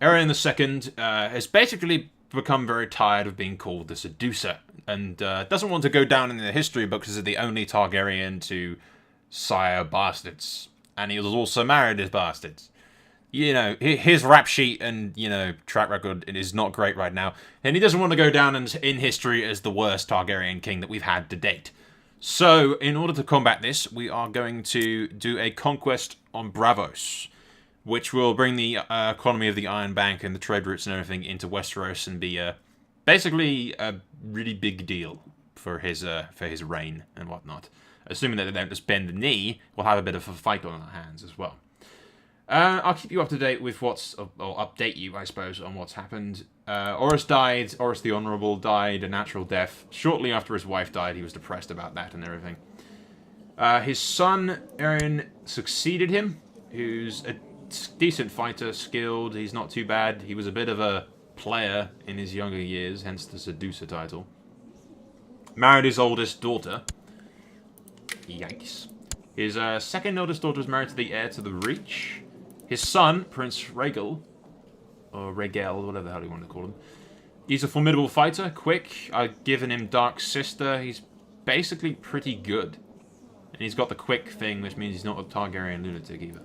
Aerion II has basically become very tired of being called the Seducer, and doesn't want to go down in the history books as the only Targaryen to sire bastards. And he was also married as bastards. You know, his rap sheet and, you know, track record is not great right now. And he doesn't want to go down in history as the worst Targaryen king that we've had to date. So, in order to combat this, we are going to do a conquest on Braavos, which will bring the economy of the Iron Bank and the trade routes and everything into Westeros and be basically a really big deal for his reign and whatnot. Assuming that they don't just bend the knee, we'll have a bit of a fight on our hands as well. I'll keep you up to date with or update you, I suppose, on what's happened. Orys died. Orys the Honourable died a natural death. Shortly after his wife died, he was depressed about that and everything. His son, Aerion, succeeded him, who's a decent fighter, skilled. He's not too bad. He was a bit of a player in his younger years, hence the Seducer title. Married his oldest daughter. Yikes. His second oldest daughter was married to the heir to the Reach. His son, Prince Rhaegal, or Rhaegal, whatever the hell you want to call him. He's a formidable fighter, quick. I've given him Dark Sister. He's basically pretty good. And he's got the quick thing, which means he's not a Targaryen lunatic either.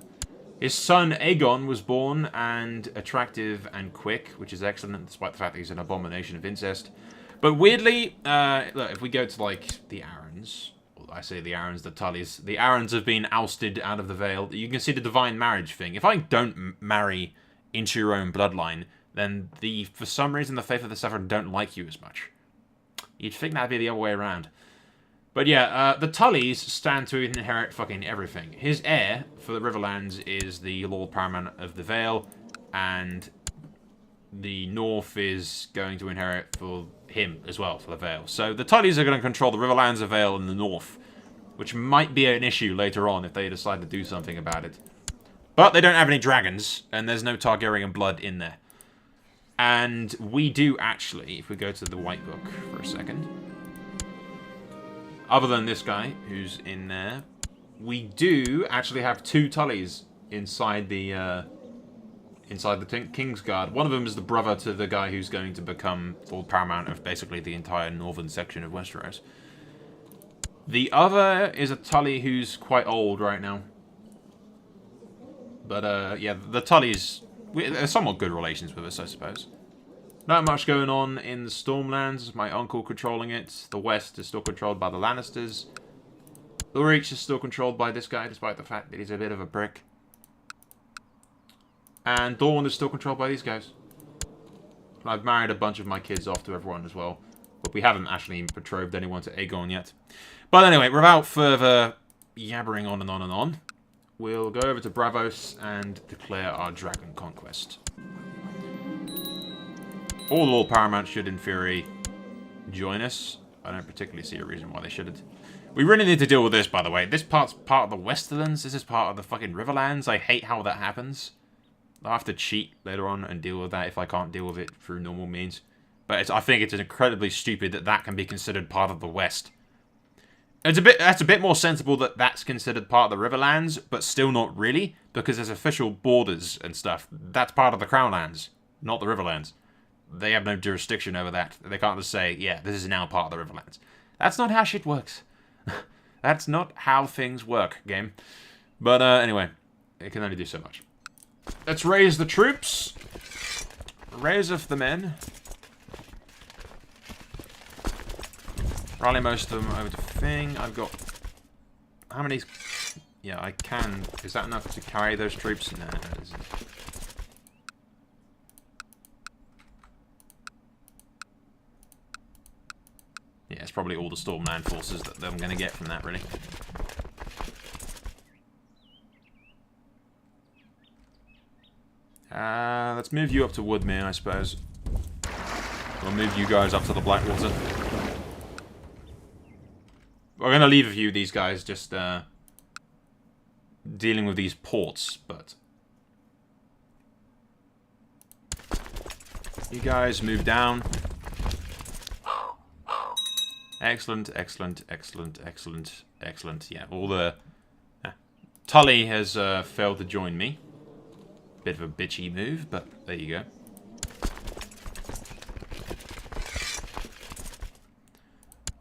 His son, Aegon, was born and attractive and quick, which is excellent, despite the fact that he's an abomination of incest. But weirdly, look, if we go to, like, the Arryns, I say the Arryns, the Tullys. The Arryns have been ousted out of the Vale. You can see the divine marriage thing. If I don't marry into your own bloodline, then for some reason the Faith of the Seven don't like you as much. You'd think that'd be the other way around. But yeah, the Tullys stand to inherit fucking everything. His heir for the Riverlands is the Lord Paramount of the Vale, and the North is going to inherit for him as well, for the Vale. So the Tullys are going to control the Riverlands of Vale in the North, which might be an issue later on if they decide to do something about it. But they don't have any dragons, and there's no Targaryen blood in there. And we do actually, if we go to the White Book for a second, other than this guy who's in there, we do actually have two Tullys inside the Kingsguard. One of them is the brother to the guy who's going to become Lord Paramount of basically the entire northern section of Westeros. The other is a Tully who's quite old right now. But, yeah, the Tullys, they're somewhat good relations with us, I suppose. Not much going on in the Stormlands. My uncle controlling it. The West is still controlled by the Lannisters. The Reach is still controlled by this guy, despite the fact that he's a bit of a prick. And Dawn is still controlled by these guys. I've married a bunch of my kids off to everyone as well. But we haven't actually betrothed anyone to Aegon yet. But anyway, without further yabbering on and on and on, we'll go over to Braavos and declare our dragon conquest. All Lord Paramount should, in theory, join us. I don't particularly see a reason why they shouldn't. We really need to deal with this, by the way. This part's part of the Westerlands. This is part of the fucking Riverlands. I hate how that happens. I'll have to cheat later on and deal with that if I can't deal with it through normal means. But I think it's incredibly stupid that that can be considered part of the West. That's a bit more sensible that that's considered part of the Riverlands, but still not really, because there's official borders and stuff. That's part of the Crownlands, not the Riverlands. They have no jurisdiction over that. They can't just say, yeah, this is now part of the Riverlands. That's not how shit works. That's not how things work, game. But anyway, it can only do so much. Let's raise the troops. Raise up the men. Rally most of them over to Thing. I've got... How many... Yeah, I can... Is that enough to carry those troops? No, it isn't. Yeah, it's probably all the Stormland forces that I'm going to get from that, really. Let's move you up to Woodmere, I suppose. We'll move you guys up to the Blackwater. We're going to leave a few of these guys just dealing with these ports, but... You guys move down. Excellent, excellent, excellent, excellent, excellent. Yeah, all the... Tully has failed to join me. Bit of a bitchy move, but there you go.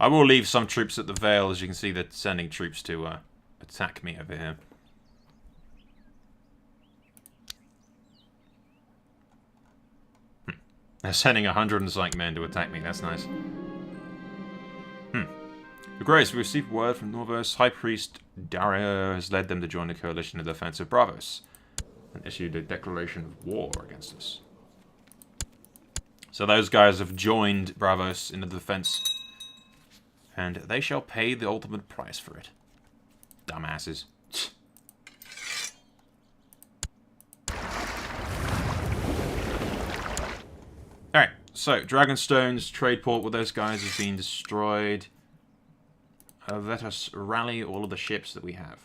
I will leave some troops at the Vale. As you can see, they're sending troops to attack me over here. They're sending 100 and something men to attack me. That's nice. Your Grace, we received word from Norvos. High Priest Dario has led them to join the coalition in defense of Braavos and issued a declaration of war against us. So those guys have joined Braavos in the defense, and they shall pay the ultimate price for it. Dumbasses. Alright, so Dragonstone's trade port with those guys has been destroyed. Let us rally all of the ships that we have.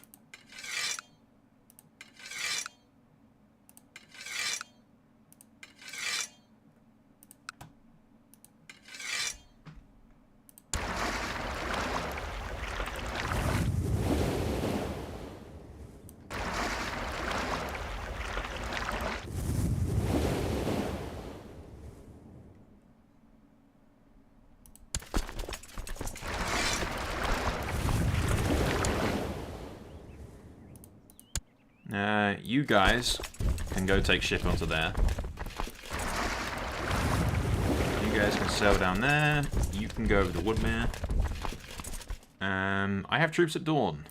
You guys can go take ship onto there. You guys can sail down there. You can go over to Woodmere. I have troops at Dawn.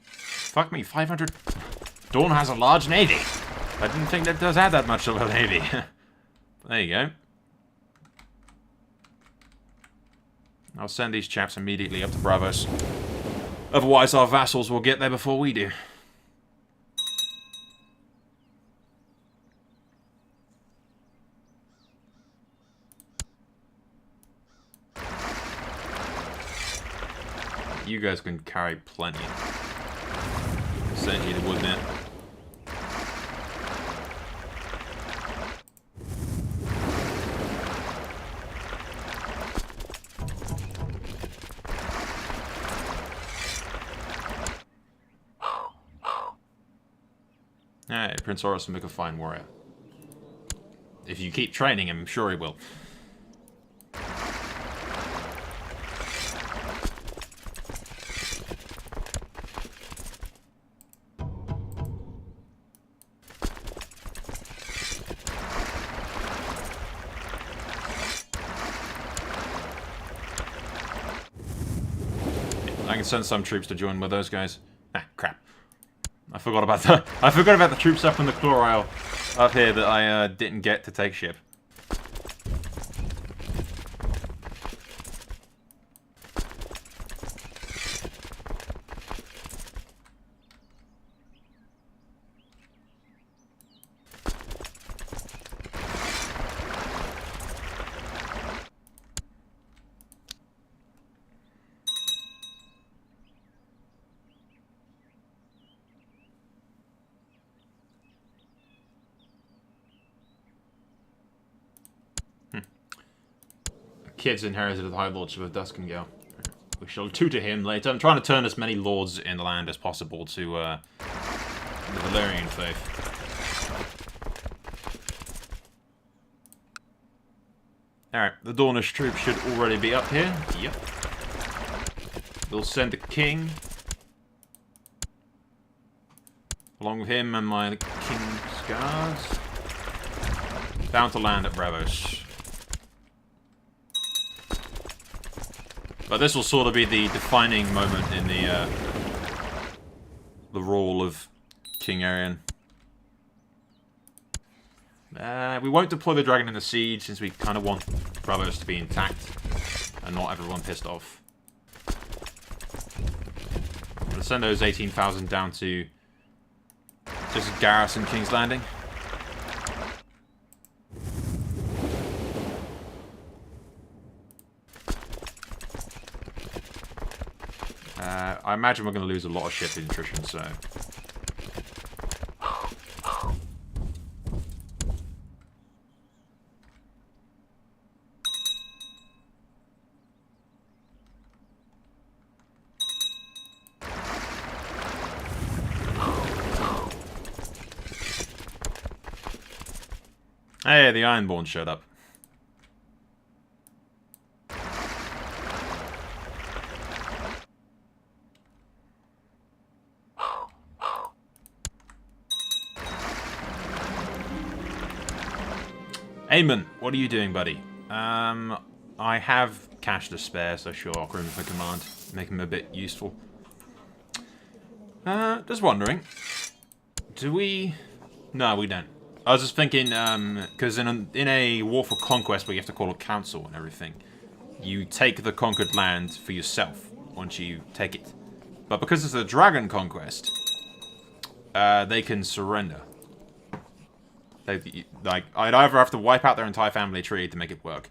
Fuck me, 500... Dawn has a large navy. I didn't think that does have that much of a navy. There you go. I'll send these chaps immediately up to Braavos. Otherwise our vassals will get there before we do. You guys can carry plenty. Send you to Woodmere. Alright, Prince Horus will make a fine warrior. If you keep training him, I'm sure he will. I can send some troops to join with those guys. Ah, crap. I forgot about the troops up in the Claw Isle up here that I didn't get to take ship. Kid's inherited the High Lordship of Duskengale. We shall tutor him later. I'm trying to turn as many lords in the land as possible to the Valyrian faith. Alright, the Dornish troops should already be up here. Yep. We'll send the king. Along with him and my king's guards. Down to land at Braavos. But this will sort of be the defining moment in the role of King Aerion. We won't deploy the dragon in the siege since we kind of want Braavos to be intact and not everyone pissed off. I'm going to send those 18,000 down to just garrison King's Landing. I imagine we're going to lose a lot of ship attrition, so... Hey, the Ironborn showed up. Eamon, what are you doing, buddy? I have cash to spare, so sure, I'll crew him for command. Make him a bit useful. Just wondering. Do we... No, we don't. I was just thinking, because in a war for conquest where you have to call a council and everything, you take the conquered land for yourself once you take it. But because it's a dragon conquest, they can surrender. Like, I'd either have to wipe out their entire family tree to make it work.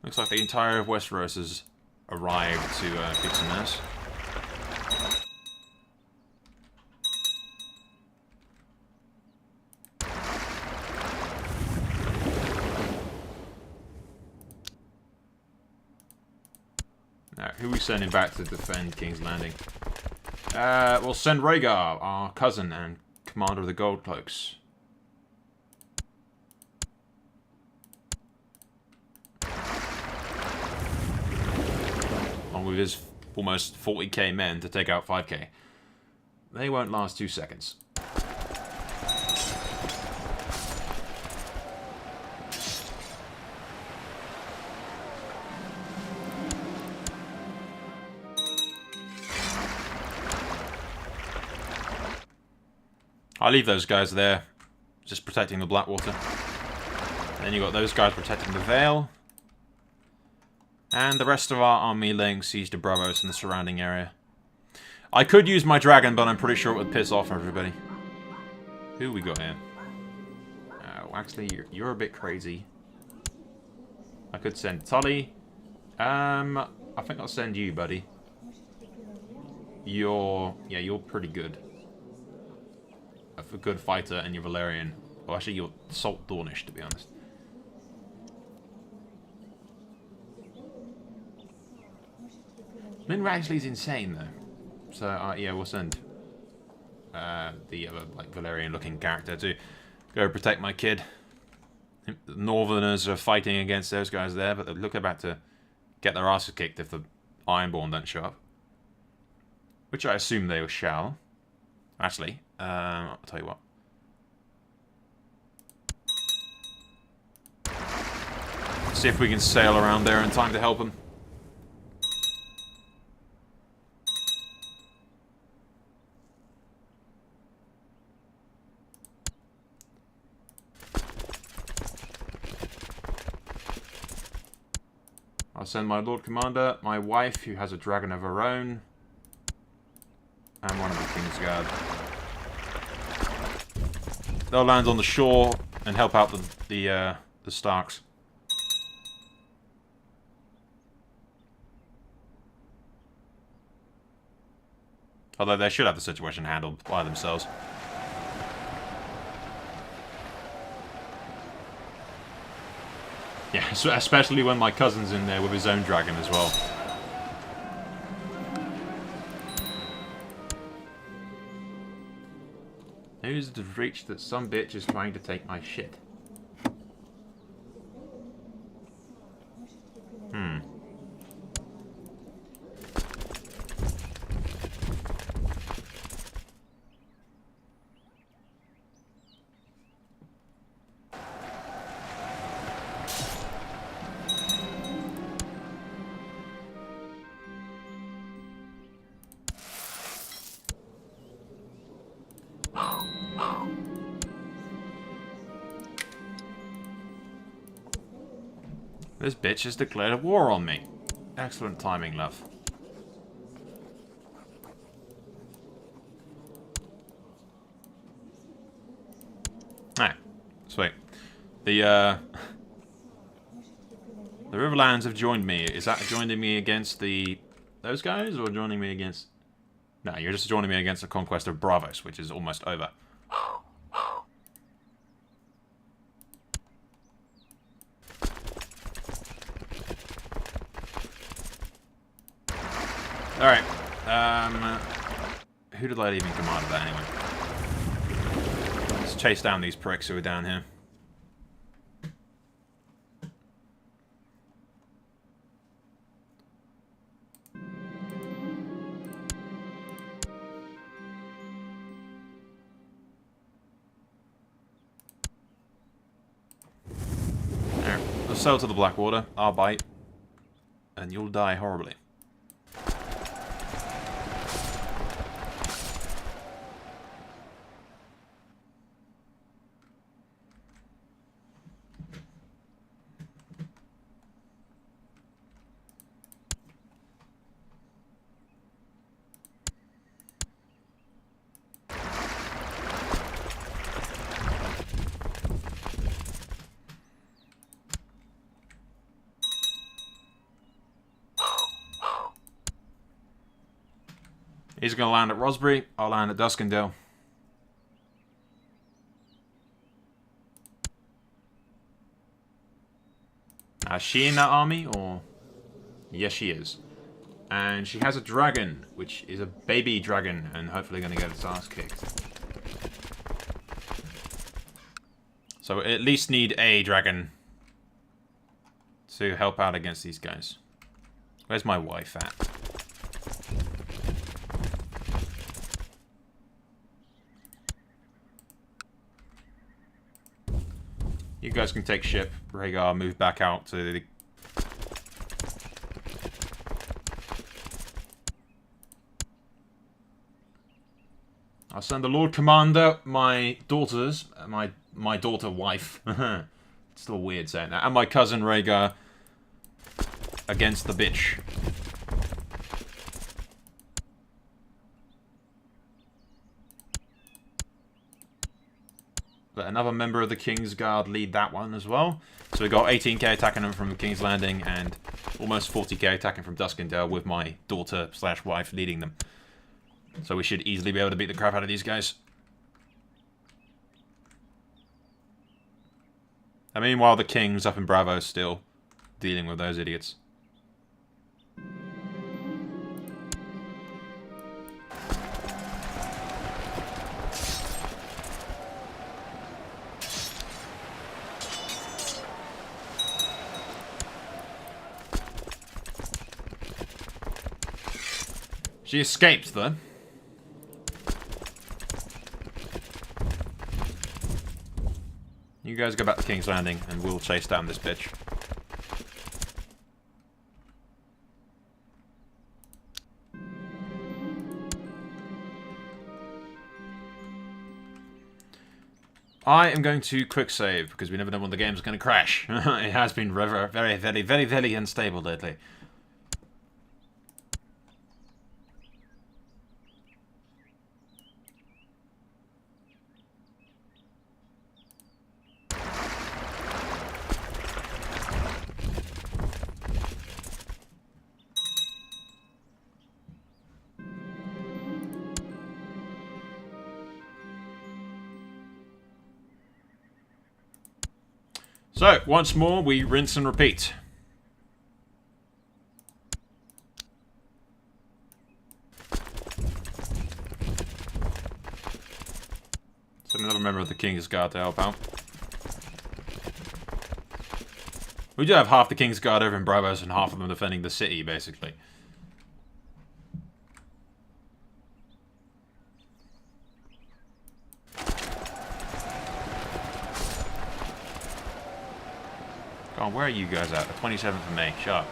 Looks like the entire of Westeros has arrived to kick some ass. Now, who are we sending back to defend King's Landing? We'll send Rhaegar, our cousin and commander of the Gold Cloaks. With his almost 40k men to take out 5k. They won't last 2 seconds. I'll leave those guys there, just protecting the Blackwater. And then you got those guys protecting the Vale. And the rest of our army laying siege to Braavos in the surrounding area. I could use my dragon, but I'm pretty sure it would piss off everybody. Who we got here? Waxley, you're a bit crazy. I could send Tully. I think I'll send you, buddy. You're pretty good. A good fighter, and you're Valyrian. Well, actually, you're Salt Dornish, to be honest. Lynn Ragsley's insane, though. So, yeah, we'll send the other, like, Valyrian-looking character to go protect my kid. The Northerners are fighting against those guys there, but they're looking about to get their asses kicked if the Ironborn don't show up. Which I assume they shall. Actually, I'll tell you what. See if we can sail around there in time to help them. I'll send my Lord Commander, my wife, who has a dragon of her own, and one of the King's Guard. They'll land on the shore and help out the Starks. Although they should have the situation handled by themselves. Yeah, especially when my cousin's in there with his own dragon as well. Who's the reach that some bitch is trying to take my shit? This bitch has declared a war on me. Excellent timing, love. Ah, sweet. The Riverlands have joined me. Is that joining me against those guys, or joining me against... No, you're just joining me against the conquest of Braavos, which is almost over. Alright. Who did I leave in command of that anyway? Let's chase down these pricks who are down here. There. Let's sail to the Blackwater. I'll bite. And you'll die horribly. He's going to land at Rosbury. I'll land at Duskendale. Is she in that army, or...? Yes, she is. And she has a dragon, which is a baby dragon, and hopefully going to get its ass kicked. So we at least need a dragon to help out against these guys. Where's my wife at? You guys can take ship. Rhaegar, move back out to the... I'll send the Lord Commander, my daughters, my daughter wife. It's still weird saying that. And my cousin Rhaegar against the bitch. Let another member of the King's Guard lead that one as well. So we got 18k attacking them from King's Landing and almost 40k attacking from Duskendale with my daughter/wife leading them. So we should easily be able to beat the crap out of these guys. And meanwhile, the King's up in Braavos still dealing with those idiots. She escaped, though. You guys go back to King's Landing, and we'll chase down this bitch. I am going to quick save, because we never know when the game's going to crash. It has been very unstable lately. So, once more, we rinse and repeat. Send another member of the King's Guard to help out. We do have half the King's Guard over in Braavos and half of them defending the city, basically. God, where are you guys at? The 27th of May. Shut up.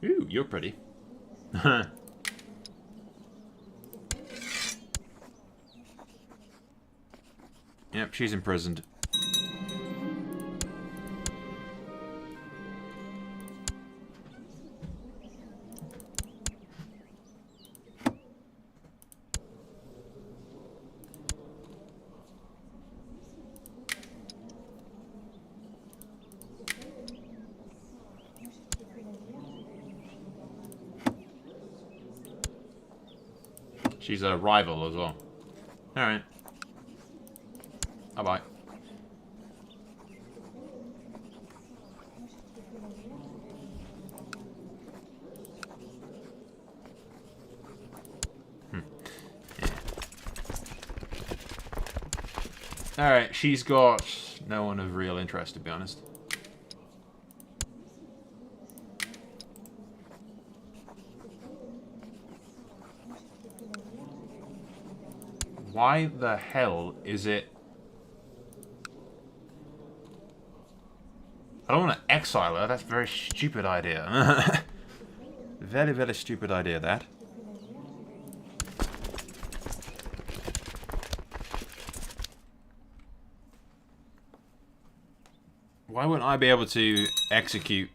Ooh, you're pretty. Yep, she's imprisoned. She's a rival as well. Alright. Bye-bye. Alright, she's got no one of real interest, to be honest. Why the hell is it... I don't want to exile her, that's a very stupid idea. Very, very stupid idea, that. Why wouldn't I be able to execute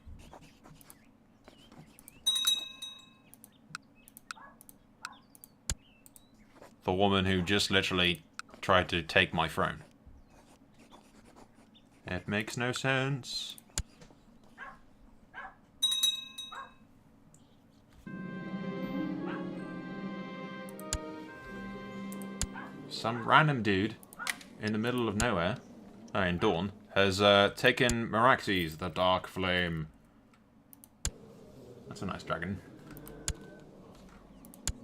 the woman who just literally tried to take my throne? It makes no sense. Some random dude in the middle of nowhere, in Dawn, has taken Meraxes, the Dark Flame. That's a nice dragon.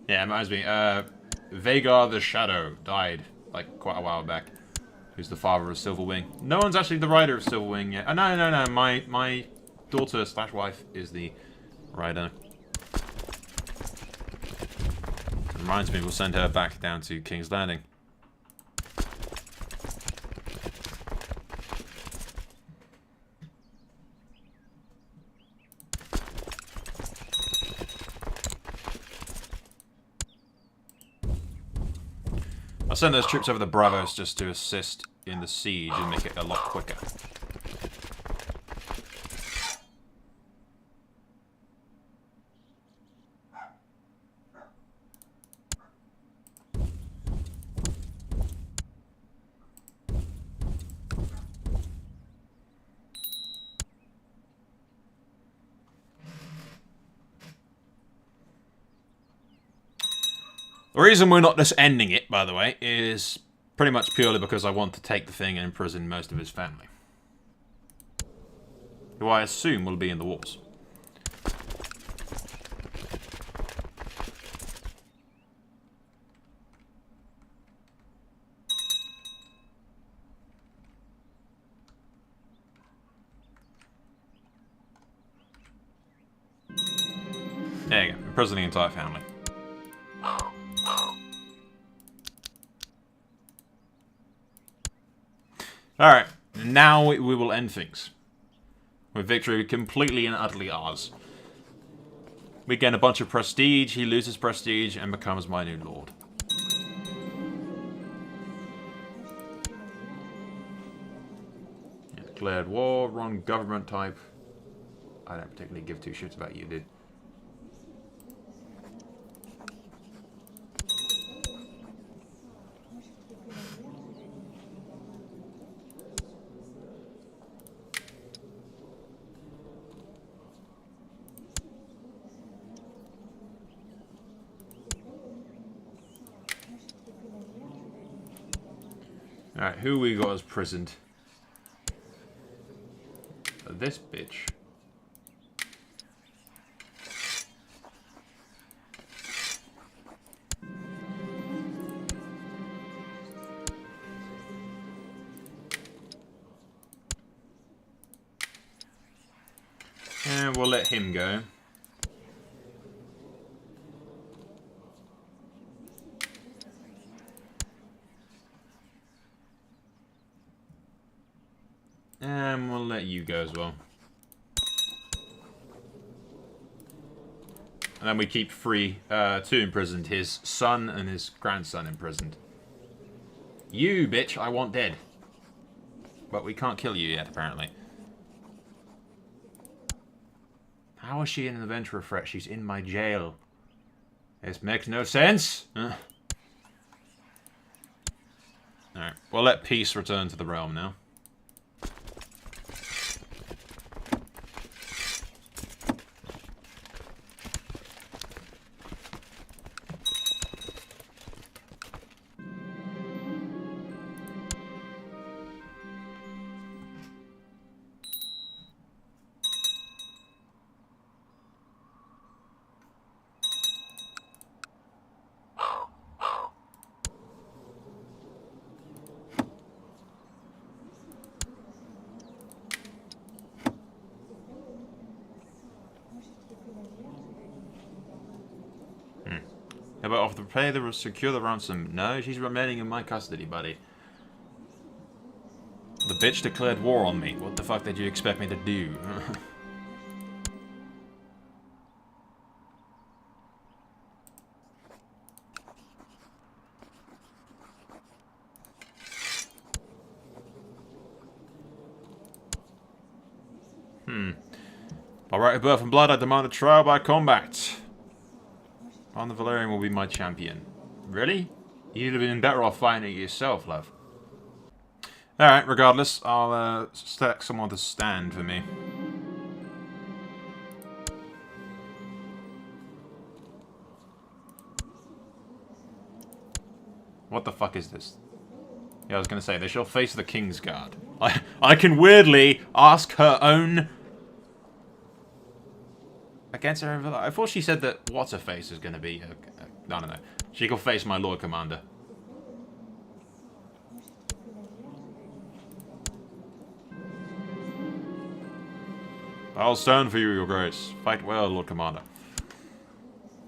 Yeah, it reminds me. Vagar the Shadow died, like, quite a while back. Who's the father of Silverwing. No one's actually the rider of Silverwing yet. Oh, no. My daughter / wife is the rider. It reminds me, we'll send her back down to King's Landing. I'll send those troops over the Braavos just to assist in the siege and make it a lot quicker. The reason we're not just ending it, by the way, is pretty much purely because I want to take the thing and imprison most of his family. Who I assume will be in the wars. There you go, imprison the entire family. Alright, now we will end things. With victory completely and utterly ours. We gain a bunch of prestige, he loses prestige, and becomes my new lord. Yeah, declared war, wrong government type. I don't particularly give two shits about you, dude. Alright, who we got as prisoned? This bitch. And we'll let him go. And we'll let you go as well. And then we keep two imprisoned. His son and his grandson imprisoned. You, bitch, I want dead. But we can't kill you yet, apparently. How is she in an adventurer threat? She's in my jail. This makes no sense. Alright, we'll let peace return to the realm now. How about offer to pay the secure the ransom? No, she's remaining in my custody, buddy. The bitch declared war on me. What the fuck did you expect me to do? By right of birth and blood, I demand a trial by combat. On the Valerian will be my champion. Really? You'd have been better off fighting it yourself, love. Alright, regardless, I'll stack someone to stand for me. What the fuck is this? Yeah, I was gonna say, they shall face the King's Guard. I can weirdly ask her own... Against her own... I thought she said that What's-Her-Face is gonna be... I don't know. She can face my Lord Commander. I'll stand for you, your grace. Fight well, Lord Commander.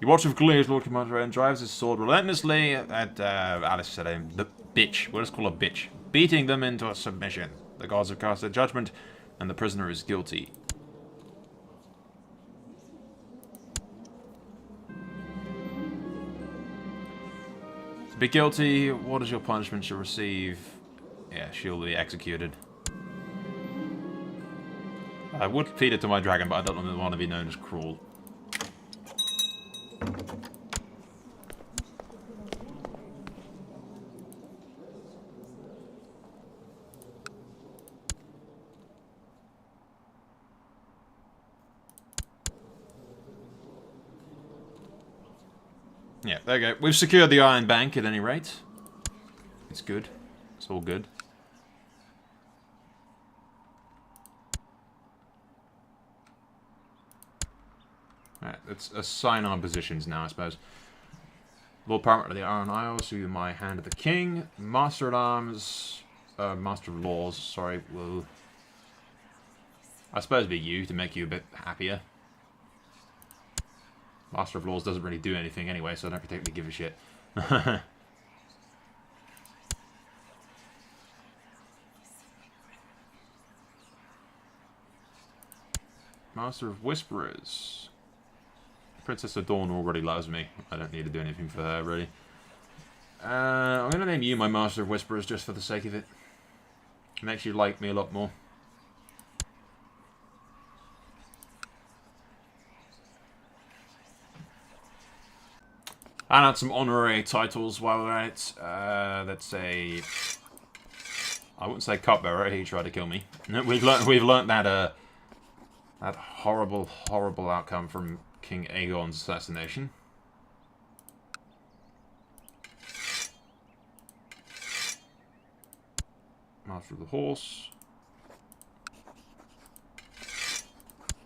You watch with glee as Lord Commander and drives his sword relentlessly at, Alice said him, the bitch. We'll just call her bitch. Beating them into a submission. The gods have cast their judgment, and the prisoner is guilty. To be guilty, what is your punishment she'll receive? Yeah, she'll be executed. I would feed it to my dragon, but I don't want to be known as cruel. Yeah, there you go. We've secured the Iron Bank at any rate. It's good. It's all good. Alright, let's assign our positions now, I suppose. Lord Paramount of the Iron Isles, who my hand of the King. Master at Arms, Master of Laws, sorry, will... I suppose it'd be you, to make you a bit happier. Master of Laws doesn't really do anything anyway, so I don't particularly give a shit. Master of Whisperers. Princess Adorn already loves me. I don't need to do anything for her, really. I'm going to name you my Master of Whisperers just for the sake of it. Makes you like me a lot more. And add some honorary titles while we're at it. Let's say... I wouldn't say Cupbearer, he tried to kill me. We've learnt that, that horrible, horrible outcome from King Aegon's assassination. Master of the Horse.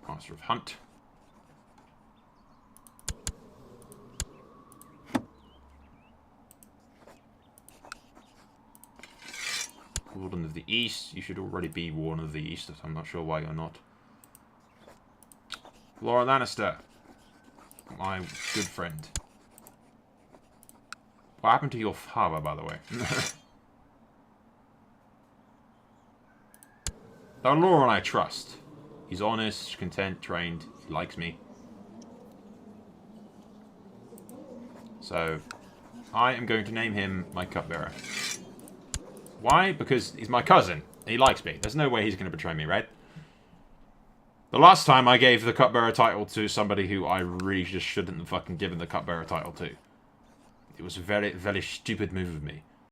Master of Hunt. Warden of the East. You should already be Warden of the East. I'm not sure why you're not. Laura Lannister. My good friend. What happened to your father, by the way? Now, Lauren I trust. He's honest, content, trained. He likes me. So, I am going to name him my cupbearer. Why? Because he's my cousin. He likes me. There's no way he's going to betray me, right? The last time I gave the cupbearer title to somebody who I really just shouldn't have fucking given the cupbearer title to. It was a very, very stupid move of me.